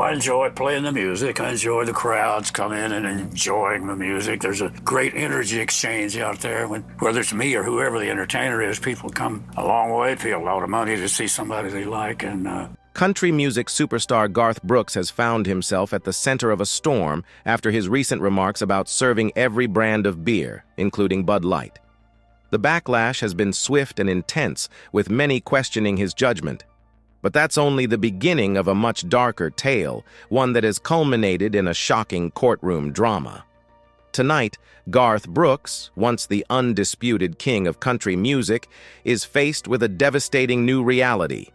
I enjoy playing the music. I enjoy the crowds coming in and enjoying the music. There's a great energy exchange out there. Whether it's me or whoever the entertainer is, people come a long way, pay a lot of money to see somebody they like. Country music superstar Garth Brooks has found himself at the center of a storm after his recent remarks about serving every brand of beer, including Bud Light. The backlash has been swift and intense, with many questioning his judgment. But that's only the beginning of a much darker tale, one that has culminated in a shocking courtroom drama. Tonight, Garth Brooks, once the undisputed king of country music, is faced with a devastating new reality.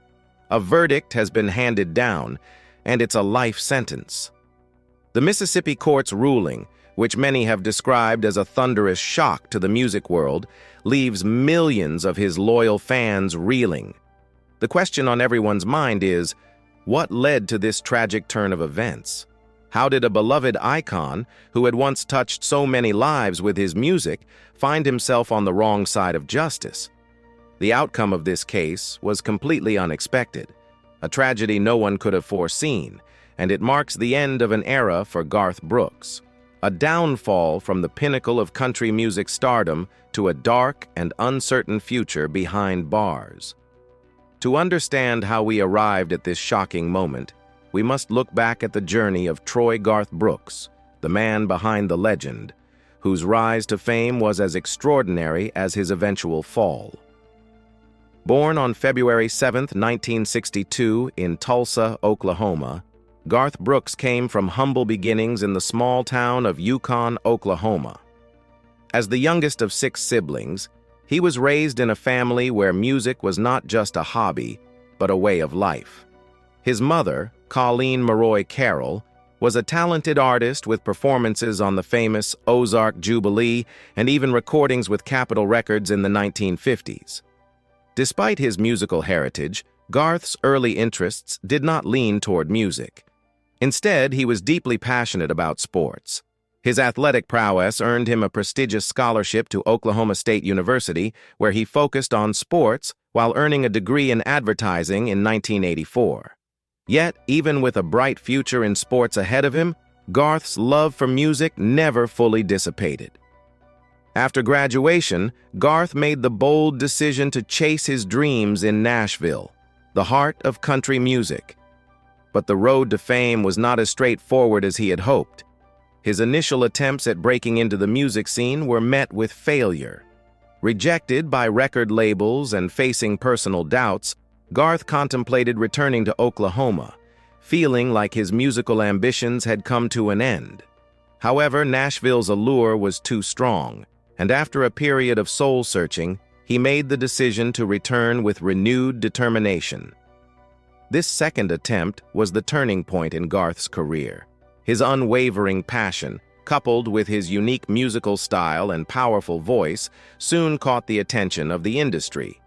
A verdict has been handed down, and it's a life sentence. The Mississippi court's ruling, which many have described as a thunderous shock to the music world, leaves millions of his loyal fans reeling. The question on everyone's mind is, what led to this tragic turn of events? How did a beloved icon, who had once touched so many lives with his music, find himself on the wrong side of justice? The outcome of this case was completely unexpected, a tragedy no one could have foreseen, and it marks the end of an era for Garth Brooks, a downfall from the pinnacle of country music stardom to a dark and uncertain future behind bars. To understand how we arrived at this shocking moment, we must look back at the journey of Troy Garth Brooks, the man behind the legend, whose rise to fame was as extraordinary as his eventual fall. Born on February 7, 1962, in Tulsa, Oklahoma, Garth Brooks came from humble beginnings in the small town of Yukon, Oklahoma. As the youngest of 6 siblings, he was raised in a family where music was not just a hobby, but a way of life. His mother, Colleen Maroy Carroll, was a talented artist with performances on the famous Ozark Jubilee and even recordings with Capitol Records in the 1950s. Despite his musical heritage, Garth's early interests did not lean toward music. Instead, he was deeply passionate about sports. His athletic prowess earned him a prestigious scholarship to Oklahoma State University, where he focused on sports while earning a degree in advertising in 1984. Yet, even with a bright future in sports ahead of him, Garth's love for music never fully dissipated. After graduation, Garth made the bold decision to chase his dreams in Nashville, the heart of country music. But the road to fame was not as straightforward as he had hoped. His initial attempts at breaking into the music scene were met with failure. Rejected by record labels and facing personal doubts, Garth contemplated returning to Oklahoma, feeling like his musical ambitions had come to an end. However, Nashville's allure was too strong, and after a period of soul-searching, he made the decision to return with renewed determination. This second attempt was the turning point in Garth's career. His unwavering passion, coupled with his unique musical style and powerful voice, soon caught the attention of the industry.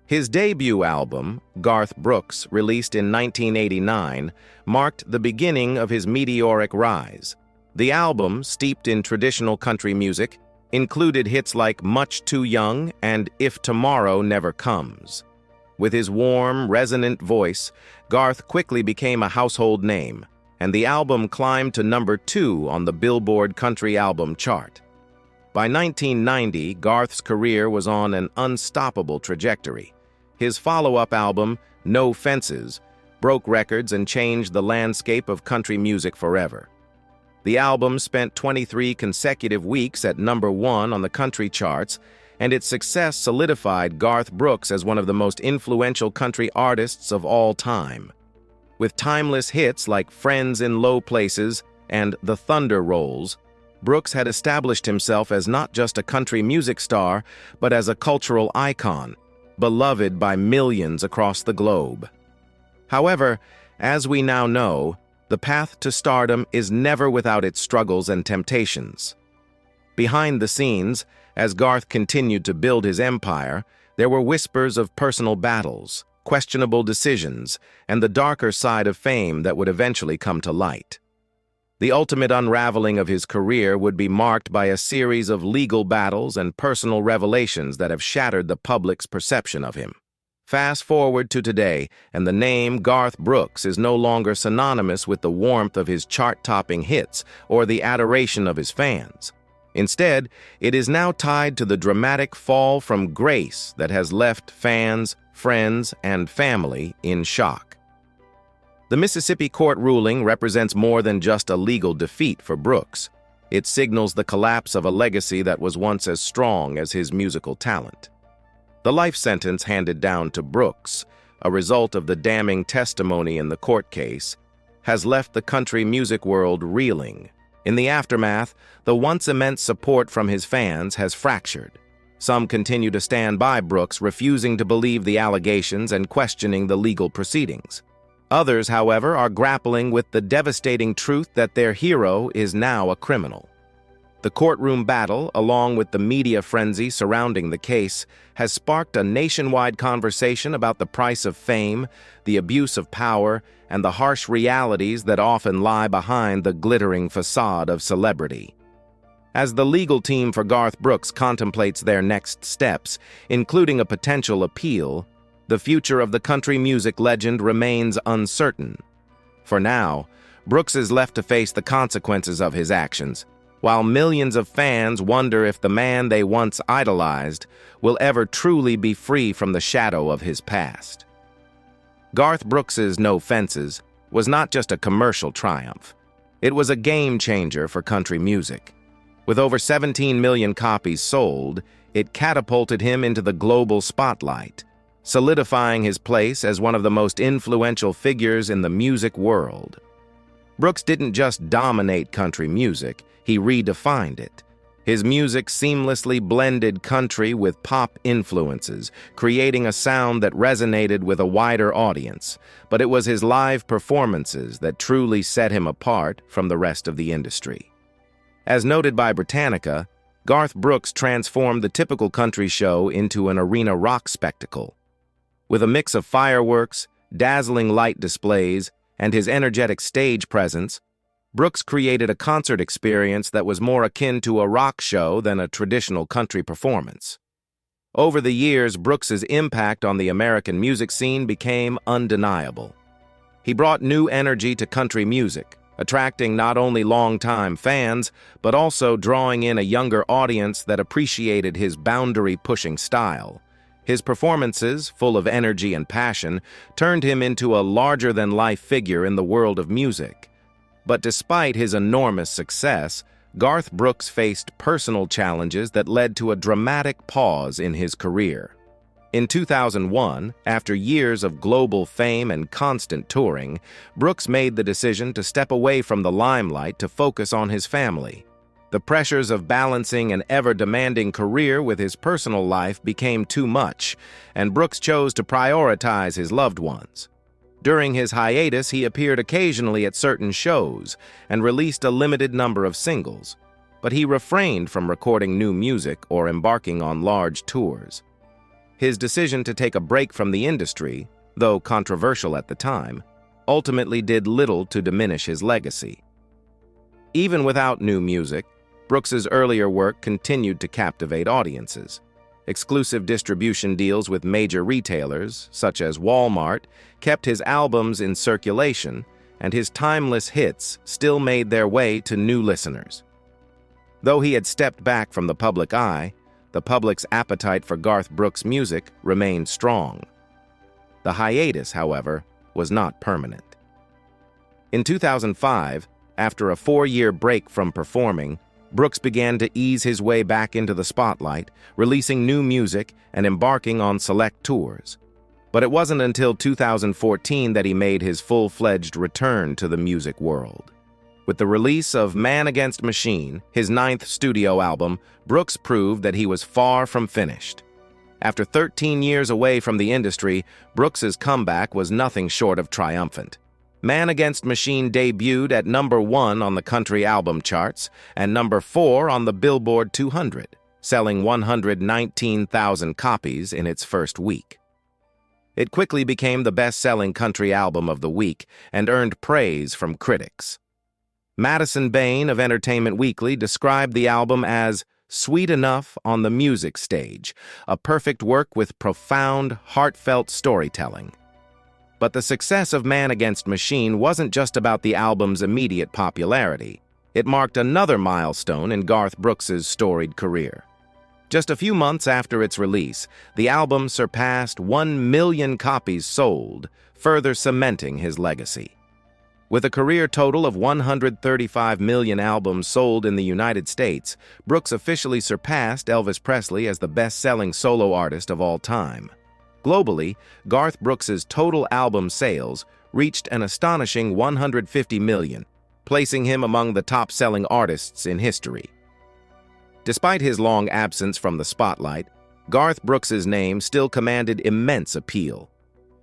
His debut album, Garth Brooks, released in 1989, marked the beginning of his meteoric rise. The album, steeped in traditional country music, included hits like Much Too Young and If Tomorrow Never Comes. With his warm, resonant voice, Garth quickly became a household name, and the album climbed to number 2 on the Billboard Country Album chart. By 1990, Garth's career was on an unstoppable trajectory. His follow-up album, No Fences, broke records and changed the landscape of country music forever. The album spent 23 consecutive weeks at number 1 on the country charts, and its success solidified Garth Brooks as one of the most influential country artists of all time. With timeless hits like Friends in Low Places and The Thunder Rolls, Brooks had established himself as not just a country music star, but as a cultural icon, beloved by millions across the globe. However, as we now know, the path to stardom is never without its struggles and temptations. Behind the scenes, as Garth continued to build his empire, there were whispers of personal battles, questionable decisions, and the darker side of fame that would eventually come to light. The ultimate unraveling of his career would be marked by a series of legal battles and personal revelations that have shattered the public's perception of him. Fast forward to today, and the name Garth Brooks is no longer synonymous with the warmth of his chart-topping hits or the adoration of his fans. Instead, it is now tied to the dramatic fall from grace that has left fans, friends, and family in shock. The Mississippi court ruling represents more than just a legal defeat for Brooks. It signals the collapse of a legacy that was once as strong as his musical talent. The life sentence handed down to Brooks, a result of the damning testimony in the court case, has left the country music world reeling. In the aftermath, the once immense support from his fans has fractured. Some continue to stand by Brooks, refusing to believe the allegations and questioning the legal proceedings. Others, however, are grappling with the devastating truth that their hero is now a criminal. The courtroom battle, along with the media frenzy surrounding the case, has sparked a nationwide conversation about the price of fame, the abuse of power, and the harsh realities that often lie behind the glittering facade of celebrity. As the legal team for Garth Brooks contemplates their next steps, including a potential appeal, the future of the country music legend remains uncertain. For now, Brooks is left to face the consequences of his actions, while millions of fans wonder if the man they once idolized will ever truly be free from the shadow of his past. Garth Brooks's No Fences was not just a commercial triumph. It was a game-changer for country music. With over 17 million copies sold, it catapulted him into the global spotlight, solidifying his place as one of the most influential figures in the music world. Brooks didn't just dominate country music, he redefined it. His music seamlessly blended country with pop influences, creating a sound that resonated with a wider audience. But it was his live performances that truly set him apart from the rest of the industry. As noted by Britannica, Garth Brooks transformed the typical country show into an arena rock spectacle. With a mix of fireworks, dazzling light displays, and his energetic stage presence, Brooks created a concert experience that was more akin to a rock show than a traditional country performance. Over the years, Brooks's impact on the American music scene became undeniable. He brought new energy to country music, attracting not only longtime fans, but also drawing in a younger audience that appreciated his boundary-pushing style. His performances, full of energy and passion, turned him into a larger-than-life figure in the world of music. But despite his enormous success, Garth Brooks faced personal challenges that led to a dramatic pause in his career. In 2001, after years of global fame and constant touring, Brooks made the decision to step away from the limelight to focus on his family. The pressures of balancing an ever-demanding career with his personal life became too much, and Brooks chose to prioritize his loved ones. During his hiatus, he appeared occasionally at certain shows and released a limited number of singles, but he refrained from recording new music or embarking on large tours. His decision to take a break from the industry, though controversial at the time, ultimately did little to diminish his legacy. Even without new music, Brooks's earlier work continued to captivate audiences. Exclusive distribution deals with major retailers, such as Walmart, kept his albums in circulation, and his timeless hits still made their way to new listeners. Though he had stepped back from the public eye, the public's appetite for Garth Brooks' music remained strong. The hiatus, however, was not permanent. In 2005, after a 4-year break from performing, Brooks began to ease his way back into the spotlight, releasing new music and embarking on select tours. But it wasn't until 2014 that he made his full-fledged return to the music world. With the release of Man Against Machine, his 9th studio album, Brooks proved that he was far from finished. After 13 years away from the industry, Brooks's comeback was nothing short of triumphant. Man Against Machine debuted at #1 on the country album charts and #4 on the Billboard 200, selling 119,000 copies in its first week. It quickly became the best-selling country album of the week and earned praise from critics. Madison Bain of Entertainment Weekly described the album as Sweet Enough on the Music Stage, a perfect work with profound, heartfelt storytelling. But the success of Man Against Machine wasn't just about the album's immediate popularity. It marked another milestone in Garth Brooks's storied career. Just a few months after its release, the album surpassed 1 million copies sold, further cementing his legacy. With a career total of 135 million albums sold in the United States, Brooks officially surpassed Elvis Presley as the best-selling solo artist of all time. Globally, Garth Brooks's total album sales reached an astonishing 150 million, placing him among the top-selling artists in history. Despite his long absence from the spotlight, Garth Brooks's name still commanded immense appeal.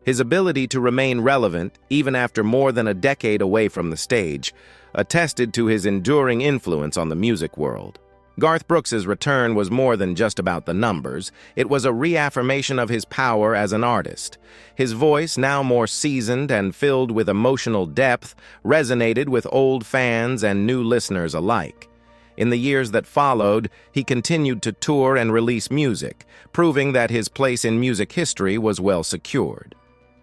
His ability to remain relevant, even after more than a decade away from the stage, attested to his enduring influence on the music world. Garth Brooks's return was more than just about the numbers. It was a reaffirmation of his power as an artist. His voice, now more seasoned and filled with emotional depth, resonated with old fans and new listeners alike. In the years that followed, he continued to tour and release music, proving that his place in music history was well secured.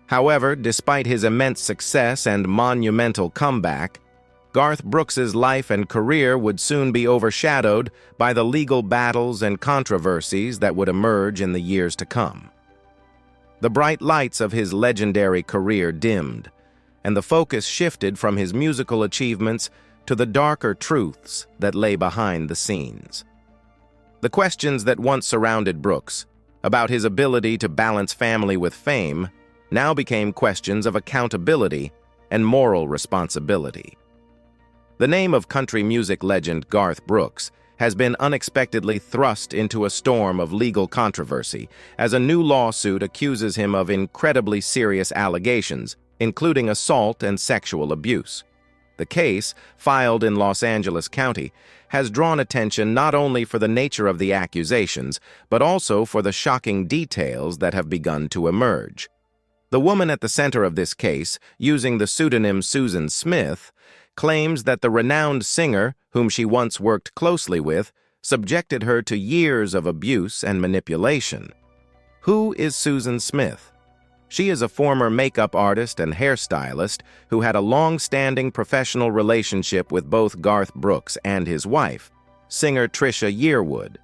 However, despite his immense success and monumental comeback, Garth Brooks's life and career would soon be overshadowed by the legal battles and controversies that would emerge in the years to come. The bright lights of his legendary career dimmed, and the focus shifted from his musical achievements to the darker truths that lay behind the scenes. The questions that once surrounded Brooks, about his ability to balance family with fame, now became questions of accountability and moral responsibility. The name of country music legend Garth Brooks has been unexpectedly thrust into a storm of legal controversy as a new lawsuit accuses him of incredibly serious allegations, including assault and sexual abuse. The case, filed in Los Angeles County, has drawn attention not only for the nature of the accusations, but also for the shocking details that have begun to emerge. The woman at the center of this case, using the pseudonym Susan Smith, claims that the renowned singer, whom she once worked closely with, subjected her to years of abuse and manipulation. Who is Susan Smith? She is a former makeup artist and hairstylist who had a long-standing professional relationship with both Garth Brooks and his wife, singer Trisha Yearwood.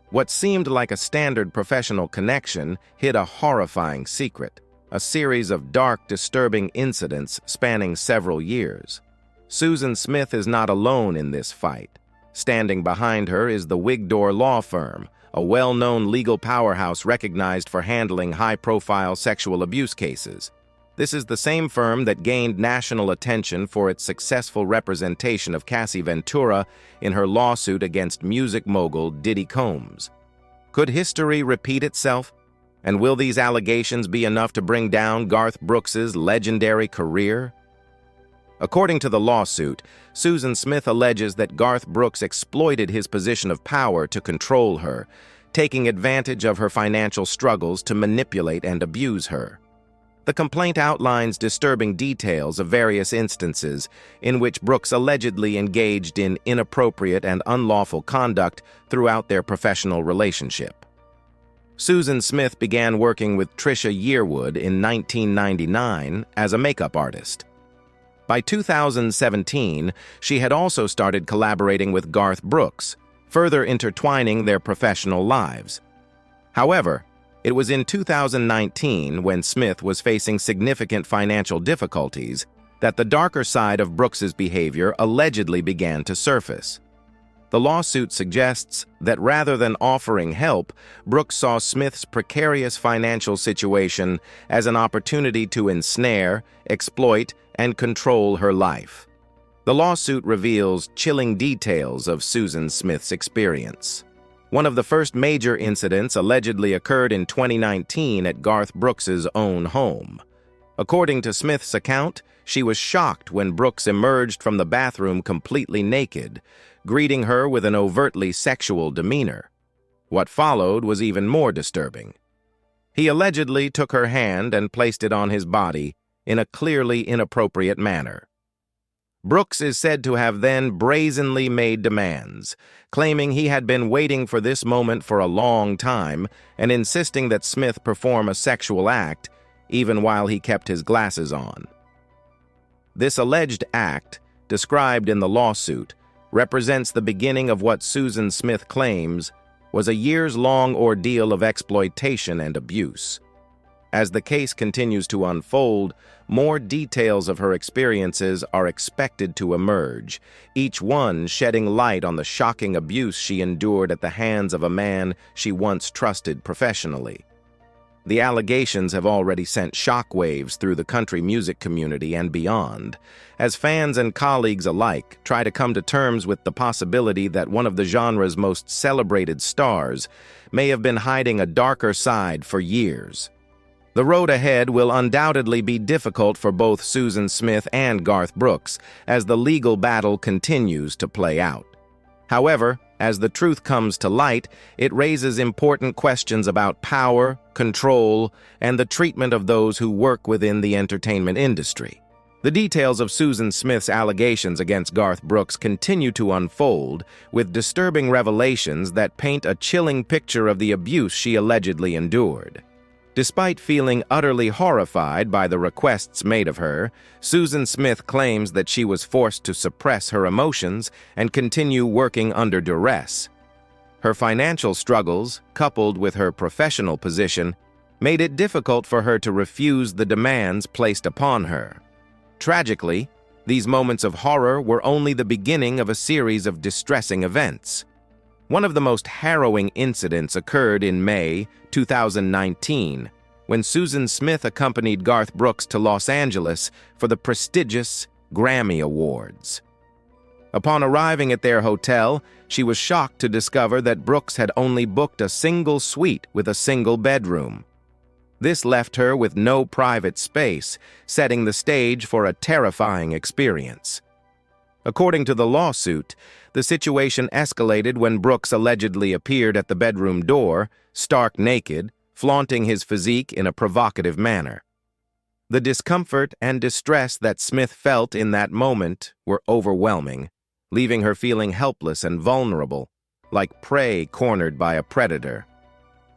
What seemed like a standard professional connection hid a horrifying secret, a series of dark, disturbing incidents spanning several years. Susan Smith is not alone in this fight. Standing behind her is the Wigdor Law Firm, a well-known legal powerhouse recognized for handling high-profile sexual abuse cases. This is the same firm that gained national attention for its successful representation of Cassie Ventura in her lawsuit against music mogul Diddy Combs. Could history repeat itself? And will these allegations be enough to bring down Garth Brooks's legendary career? According to the lawsuit, Susan Smith alleges that Garth Brooks exploited his position of power to control her, taking advantage of her financial struggles to manipulate and abuse her. The complaint outlines disturbing details of various instances in which Brooks allegedly engaged in inappropriate and unlawful conduct throughout their professional relationship. Susan Smith began working with Trisha Yearwood in 1999 as a makeup artist. By 2017, she had also started collaborating with Garth Brooks, further intertwining their professional lives. However, it was in 2019, when Smith was facing significant financial difficulties, that the darker side of Brooks's behavior allegedly began to surface. The lawsuit suggests that rather than offering help, Brooks saw Smith's precarious financial situation as an opportunity to ensnare, exploit, and control her life. The lawsuit reveals chilling details of Susan Smith's experience. One of the first major incidents allegedly occurred in 2019 at Garth Brooks's own home. According to Smith's account, she was shocked when Brooks emerged from the bathroom completely naked, greeting her with an overtly sexual demeanor. What followed was even more disturbing. He allegedly took her hand and placed it on his body in a clearly inappropriate manner. Brooks is said to have then brazenly made demands, claiming he had been waiting for this moment for a long time and insisting that Smith perform a sexual act even while he kept his glasses on. This alleged act, described in the lawsuit, represents the beginning of what Susan Smith claims was a years-long ordeal of exploitation and abuse. As the case continues to unfold, more details of her experiences are expected to emerge, each one shedding light on the shocking abuse she endured at the hands of a man she once trusted professionally. The allegations have already sent shockwaves through the country music community and beyond, as fans and colleagues alike try to come to terms with the possibility that one of the genre's most celebrated stars may have been hiding a darker side for years. The road ahead will undoubtedly be difficult for both Susan Smith and Garth Brooks as the legal battle continues to play out. However, as the truth comes to light, it raises important questions about power, control, and the treatment of those who work within the entertainment industry. The details of Susan Smith's allegations against Garth Brooks continue to unfold, with disturbing revelations that paint a chilling picture of the abuse she allegedly endured. Despite feeling utterly horrified by the requests made of her, Susan Smith claims that she was forced to suppress her emotions and continue working under duress. Her financial struggles, coupled with her professional position, made it difficult for her to refuse the demands placed upon her. Tragically, these moments of horror were only the beginning of a series of distressing events. One of the most harrowing incidents occurred in May 2019, when Susan Smith accompanied Garth Brooks to Los Angeles for the prestigious Grammy Awards. Upon arriving at their hotel, she was shocked to discover that Brooks had only booked a single suite with a single bedroom. This left her with no private space, setting the stage for a terrifying experience. According to the lawsuit, the situation escalated when Brooks allegedly appeared at the bedroom door, stark naked, flaunting his physique in a provocative manner. The discomfort and distress that Smith felt in that moment were overwhelming, leaving her feeling helpless and vulnerable, like prey cornered by a predator.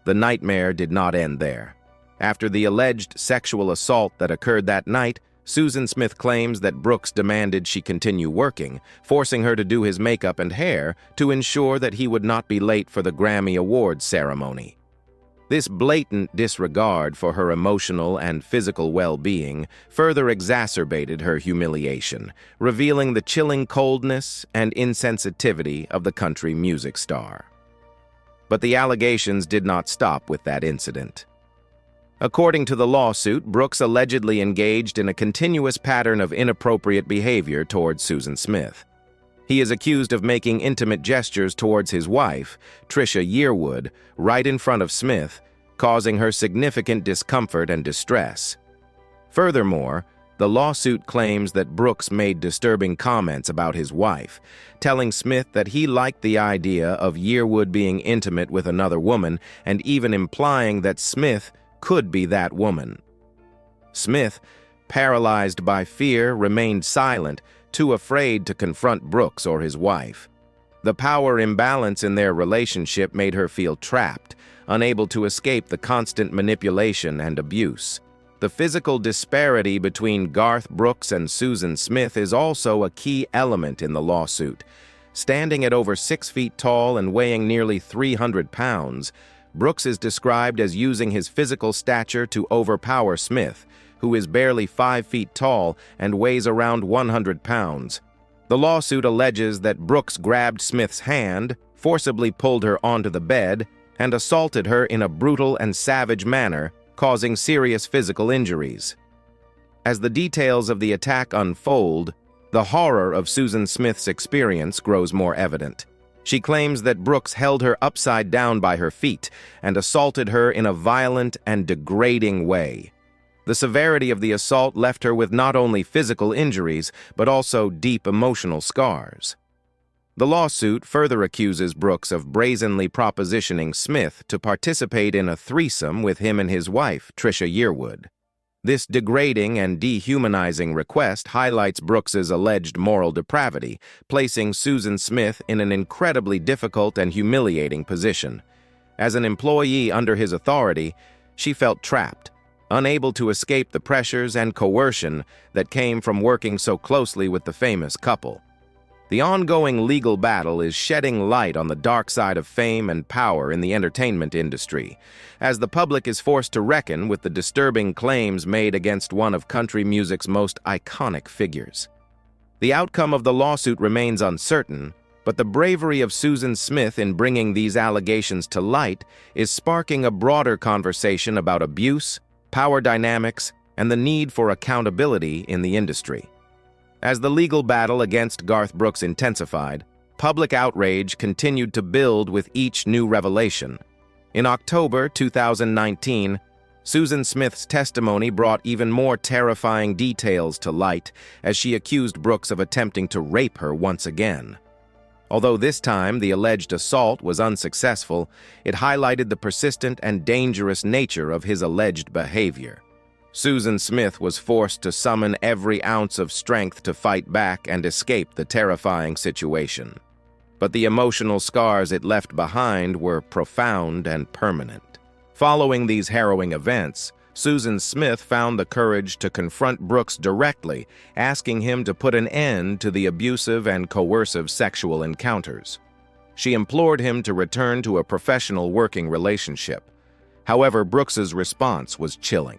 The nightmare did not end there. After the alleged sexual assault that occurred that night, Susan Smith claims that Brooks demanded she continue working, forcing her to do his makeup and hair to ensure that he would not be late for the Grammy Awards ceremony. This blatant disregard for her emotional and physical well-being further exacerbated her humiliation, revealing the chilling coldness and insensitivity of the country music star. But the allegations did not stop with that incident. According to the lawsuit, Brooks allegedly engaged in a continuous pattern of inappropriate behavior towards Susan Smith. He is accused of making intimate gestures towards his wife, Trisha Yearwood, right in front of Smith, causing her significant discomfort and distress. Furthermore, the lawsuit claims that Brooks made disturbing comments about his wife, telling Smith that he liked the idea of Yearwood being intimate with another woman and even implying that Smith could be that woman. Smith, paralyzed by fear, remained silent, too afraid to confront Brooks or his wife. The power imbalance in their relationship made her feel trapped, unable to escape the constant manipulation and abuse. The physical disparity between Garth Brooks and Susan Smith is also a key element in the lawsuit. Standing at over 6 feet tall and weighing nearly 300 pounds, Brooks is described as using his physical stature to overpower Smith, who is barely 5 feet tall and weighs around 100 pounds. The lawsuit alleges that Brooks grabbed Smith's hand, forcibly pulled her onto the bed, and assaulted her in a brutal and savage manner, causing serious physical injuries. As the details of the attack unfold, the horror of Susan Smith's experience grows more evident. She claims that Brooks held her upside down by her feet and assaulted her in a violent and degrading way. The severity of the assault left her with not only physical injuries, but also deep emotional scars. The lawsuit further accuses Brooks of brazenly propositioning Smith to participate in a threesome with him and his wife, Trisha Yearwood. This degrading and dehumanizing request highlights Brooks's alleged moral depravity, placing Susan Smith in an incredibly difficult and humiliating position. As an employee under his authority, she felt trapped, unable to escape the pressures and coercion that came from working so closely with the famous couple. The ongoing legal battle is shedding light on the dark side of fame and power in the entertainment industry, as the public is forced to reckon with the disturbing claims made against one of country music's most iconic figures. The outcome of the lawsuit remains uncertain, but the bravery of Susan Smith in bringing these allegations to light is sparking a broader conversation about abuse, power dynamics, and the need for accountability in the industry. As the legal battle against Garth Brooks intensified, public outrage continued to build with each new revelation. In October 2019, Susan Smith's testimony brought even more terrifying details to light as she accused Brooks of attempting to rape her once again. Although this time the alleged assault was unsuccessful, it highlighted the persistent and dangerous nature of his alleged behavior. Susan Smith was forced to summon every ounce of strength to fight back and escape the terrifying situation. But the emotional scars it left behind were profound and permanent. Following these harrowing events, Susan Smith found the courage to confront Brooks directly, asking him to put an end to the abusive and coercive sexual encounters. She implored him to return to a professional working relationship. However, Brooks's response was chilling.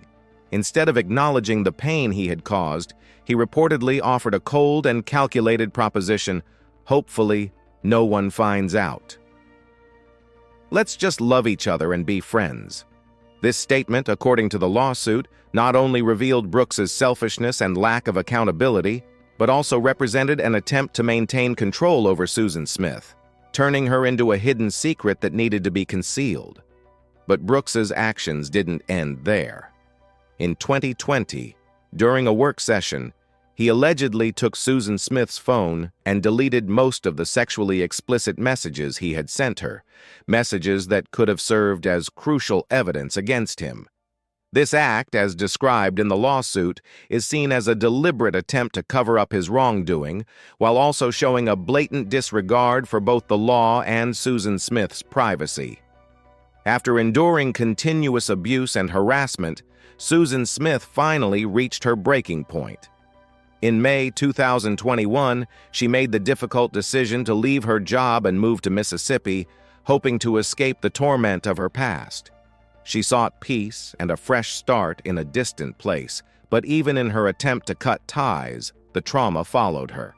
Instead of acknowledging the pain he had caused, he reportedly offered a cold and calculated proposition, "Hopefully, no one finds out. Let's just love each other and be friends." This statement, according to the lawsuit, not only revealed Brooks's selfishness and lack of accountability, but also represented an attempt to maintain control over Susan Smith, turning her into a hidden secret that needed to be concealed. But Brooks's actions didn't end there. In 2020, during a work session, he allegedly took Susan Smith's phone and deleted most of the sexually explicit messages he had sent her, messages that could have served as crucial evidence against him. This act, as described in the lawsuit, is seen as a deliberate attempt to cover up his wrongdoing, while also showing a blatant disregard for both the law and Susan Smith's privacy. After enduring continuous abuse and harassment, Susan Smith finally reached her breaking point. In May 2021, she made the difficult decision to leave her job and move to Mississippi, hoping to escape the torment of her past. She sought peace and a fresh start in a distant place, but even in her attempt to cut ties, the trauma followed her.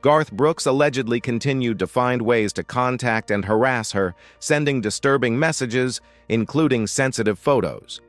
Garth Brooks allegedly continued to find ways to contact and harass her, sending disturbing messages, including sensitive photos.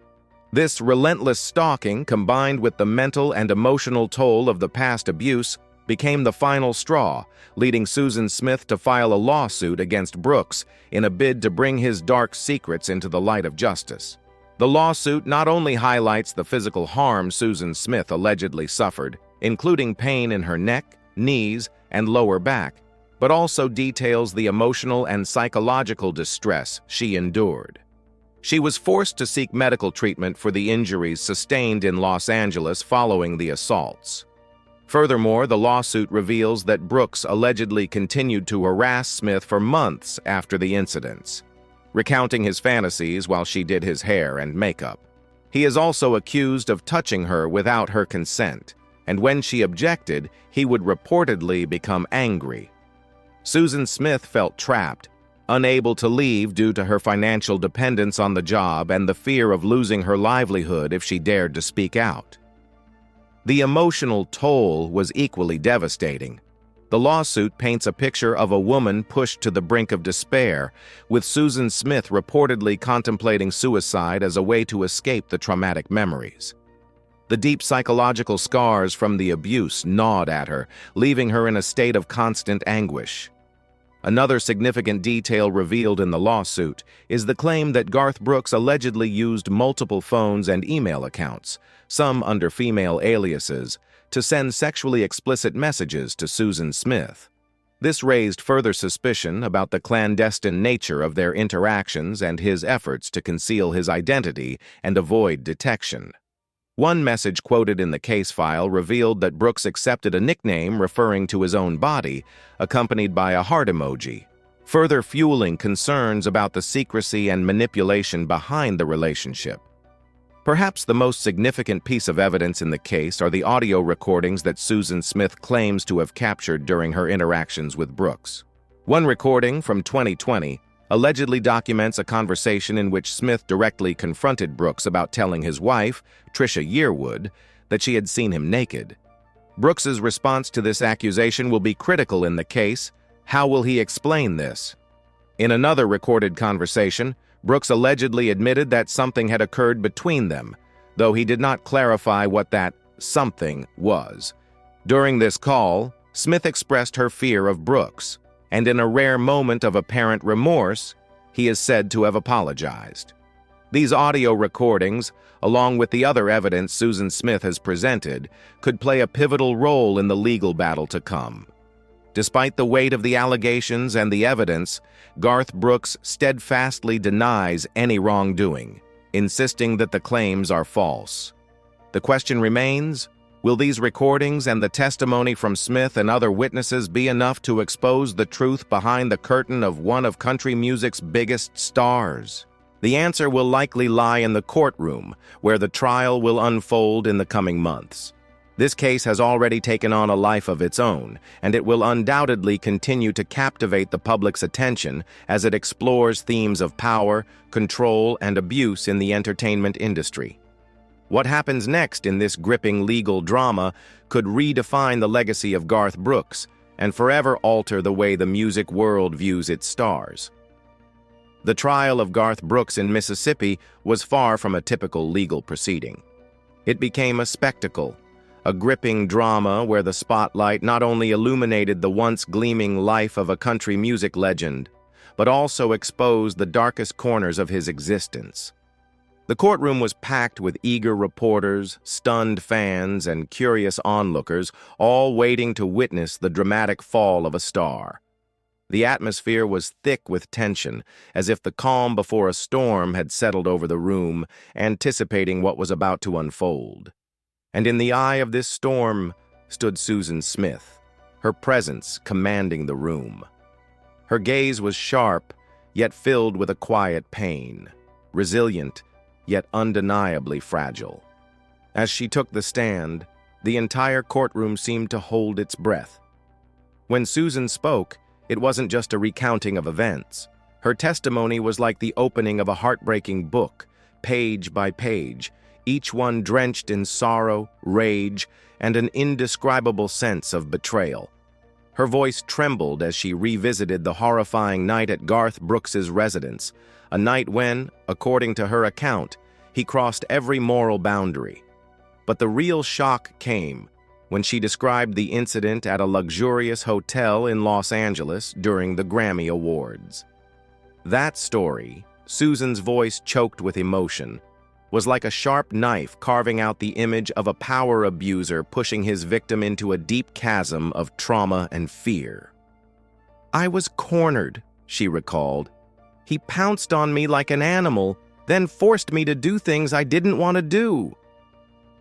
This relentless stalking, combined with the mental and emotional toll of the past abuse, became the final straw, leading Susan Smith to file a lawsuit against Brooks in a bid to bring his dark secrets into the light of justice. The lawsuit not only highlights the physical harm Susan Smith allegedly suffered, including pain in her neck, knees, and lower back, but also details the emotional and psychological distress she endured. She was forced to seek medical treatment for the injuries sustained in Los Angeles following the assaults. Furthermore, the lawsuit reveals that Brooks allegedly continued to harass Smith for months after the incidents, recounting his fantasies while she did his hair and makeup. He is also accused of touching her without her consent, and when she objected, he would reportedly become angry. Susan Smith felt trapped, unable to leave due to her financial dependence on the job and the fear of losing her livelihood if she dared to speak out. The emotional toll was equally devastating. The lawsuit paints a picture of a woman pushed to the brink of despair, with Susan Smith reportedly contemplating suicide as a way to escape the traumatic memories. The deep psychological scars from the abuse gnawed at her, leaving her in a state of constant anguish. Another significant detail revealed in the lawsuit is the claim that Garth Brooks allegedly used multiple phones and email accounts, some under female aliases, to send sexually explicit messages to Susan Smith. This raised further suspicion about the clandestine nature of their interactions and his efforts to conceal his identity and avoid detection. One message quoted in the case file revealed that Brooks accepted a nickname referring to his own body, accompanied by a heart emoji, further fueling concerns about the secrecy and manipulation behind the relationship. Perhaps the most significant piece of evidence in the case are the audio recordings that Susan Smith claims to have captured during her interactions with Brooks. One recording from 2020 allegedly documents a conversation in which Smith directly confronted Brooks about telling his wife, Trisha Yearwood, that she had seen him naked. Brooks's response to this accusation will be critical in the case. How will he explain this? In another recorded conversation, Brooks allegedly admitted that something had occurred between them, though he did not clarify what that something was. During this call, Smith expressed her fear of Brooks, and in a rare moment of apparent remorse, he is said to have apologized. These audio recordings, along with the other evidence Susan Smith has presented, could play a pivotal role in the legal battle to come. Despite the weight of the allegations and the evidence, Garth Brooks steadfastly denies any wrongdoing, insisting that the claims are false. The question remains, will these recordings and the testimony from Smith and other witnesses be enough to expose the truth behind the curtain of one of country music's biggest stars? The answer will likely lie in the courtroom, where the trial will unfold in the coming months. This case has already taken on a life of its own, and it will undoubtedly continue to captivate the public's attention as it explores themes of power, control, and abuse in the entertainment industry. What happens next in this gripping legal drama could redefine the legacy of Garth Brooks and forever alter the way the music world views its stars. The trial of Garth Brooks in Mississippi was far from a typical legal proceeding. It became a spectacle, a gripping drama where the spotlight not only illuminated the once gleaming life of a country music legend, but also exposed the darkest corners of his existence. The courtroom was packed with eager reporters, stunned fans, and curious onlookers, all waiting to witness the dramatic fall of a star. The atmosphere was thick with tension, as if the calm before a storm had settled over the room, anticipating what was about to unfold. And in the eye of this storm stood Susan Smith, her presence commanding the room. Her gaze was sharp, yet filled with a quiet pain, resilient, yet undeniably fragile. As she took the stand, the entire courtroom seemed to hold its breath. When Susan spoke, it wasn't just a recounting of events. Her testimony was like the opening of a heartbreaking book, page by page, each one drenched in sorrow, rage, and an indescribable sense of betrayal. Her voice trembled as she revisited the horrifying night at Garth Brooks's residence, a night when, according to her account, he crossed every moral boundary. But the real shock came when she described the incident at a luxurious hotel in Los Angeles during the Grammy Awards. That story, Susan's voice choked with emotion, was like a sharp knife carving out the image of a power abuser pushing his victim into a deep chasm of trauma and fear. "I was cornered," she recalled. "He pounced on me like an animal, then forced me to do things I didn't want to do."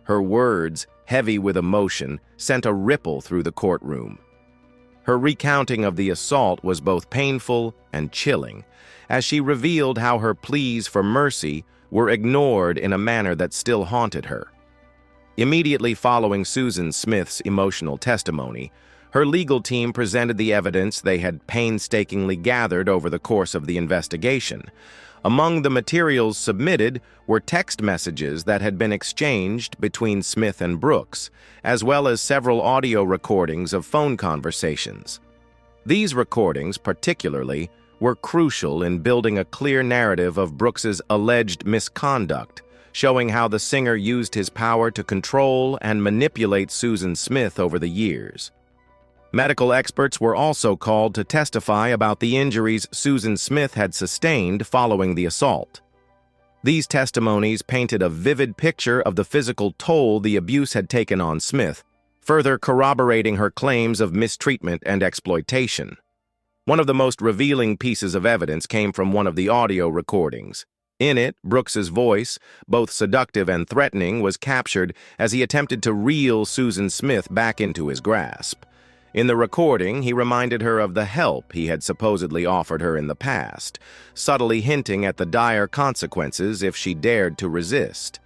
Her words, heavy with emotion, sent a ripple through the courtroom. Her recounting of the assault was both painful and chilling, as she revealed how her pleas for mercy were ignored in a manner that still haunted her. Immediately following Susan Smith's emotional testimony, her legal team presented the evidence they had painstakingly gathered over the course of the investigation. Among the materials submitted were text messages that had been exchanged between Smith and Brooks, as well as several audio recordings of phone conversations. These recordings, particularly, were crucial in building a clear narrative of Brooks's alleged misconduct, showing how the singer used his power to control and manipulate Susan Smith over the years. Medical experts were also called to testify about the injuries Susan Smith had sustained following the assault. These testimonies painted a vivid picture of the physical toll the abuse had taken on Smith, further corroborating her claims of mistreatment and exploitation. One of the most revealing pieces of evidence came from one of the audio recordings. In it, Brooks's voice, both seductive and threatening, was captured as he attempted to reel Susan Smith back into his grasp. In the recording, he reminded her of the help he had supposedly offered her in the past, subtly hinting at the dire consequences if she dared to resist.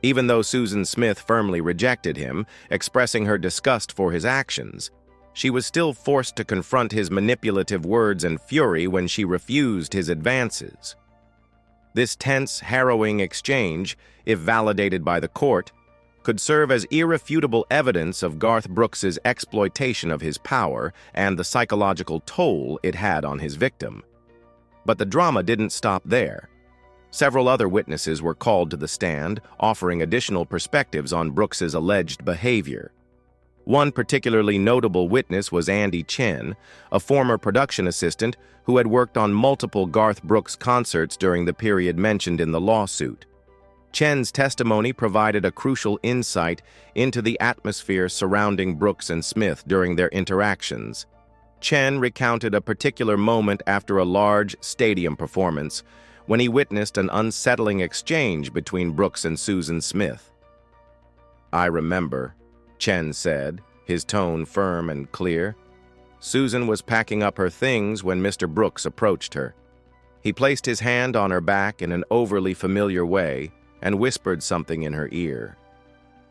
Even though Susan Smith firmly rejected him, expressing her disgust for his actions, she was still forced to confront his manipulative words and fury when she refused his advances. This tense, harrowing exchange, if validated by the court, could serve as irrefutable evidence of Garth Brooks's exploitation of his power and the psychological toll it had on his victim. But the drama didn't stop there. Several other witnesses were called to the stand, offering additional perspectives on Brooks's alleged behavior. One particularly notable witness was Andy Chen, a former production assistant who had worked on multiple Garth Brooks concerts during the period mentioned in the lawsuit. Chen's testimony provided a crucial insight into the atmosphere surrounding Brooks and Smith during their interactions. Chen recounted a particular moment after a large stadium performance when he witnessed an unsettling exchange between Brooks and Susan Smith. "I remember," Chen said, his tone firm and clear. "Susan was packing up her things when Mr. Brooks approached her. He placed his hand on her back in an overly familiar way and whispered something in her ear.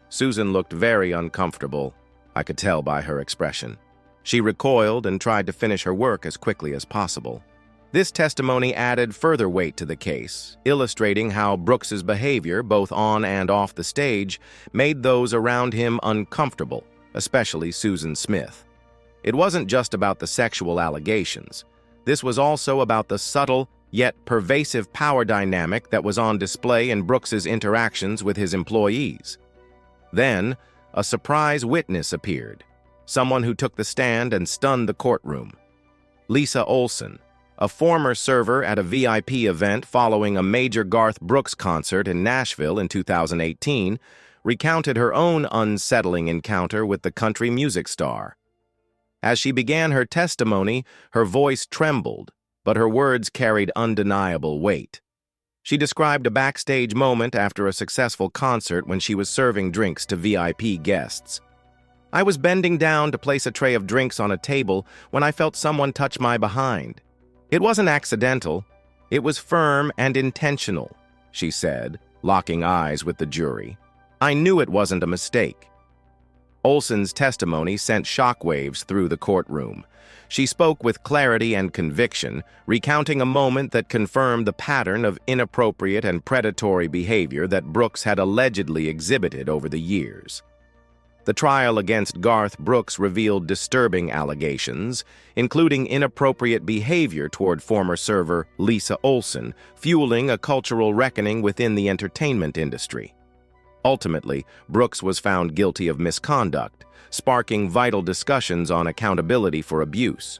Susan looked very uncomfortable, I could tell by her expression. She recoiled and tried to finish her work as quickly as possible." This testimony added further weight to the case, illustrating how Brooks's behavior, both on and off the stage, made those around him uncomfortable, especially Susan Smith. It wasn't just about the sexual allegations. This was also about the subtle, yet pervasive power dynamic that was on display in Brooks's interactions with his employees. Then, a surprise witness appeared, someone who took the stand and stunned the courtroom. Lisa Olson, a former server at a VIP event following a major Garth Brooks concert in Nashville in 2018, recounted her own unsettling encounter with the country music star. As she began her testimony, her voice trembled, but her words carried undeniable weight. She described a backstage moment after a successful concert when she was serving drinks to VIP guests. "I was bending down to place a tray of drinks on a table when I felt someone touch my behind. It wasn't accidental. It was firm and intentional," she said, locking eyes with the jury. "I knew it wasn't a mistake." Olson's testimony sent shockwaves through the courtroom. She spoke with clarity and conviction, recounting a moment that confirmed the pattern of inappropriate and predatory behavior that Brooks had allegedly exhibited over the years. The trial against Garth Brooks revealed disturbing allegations, including inappropriate behavior toward former server Lisa Olson, fueling a cultural reckoning within the entertainment industry. Ultimately, Brooks was found guilty of misconduct, sparking vital discussions on accountability for abuse.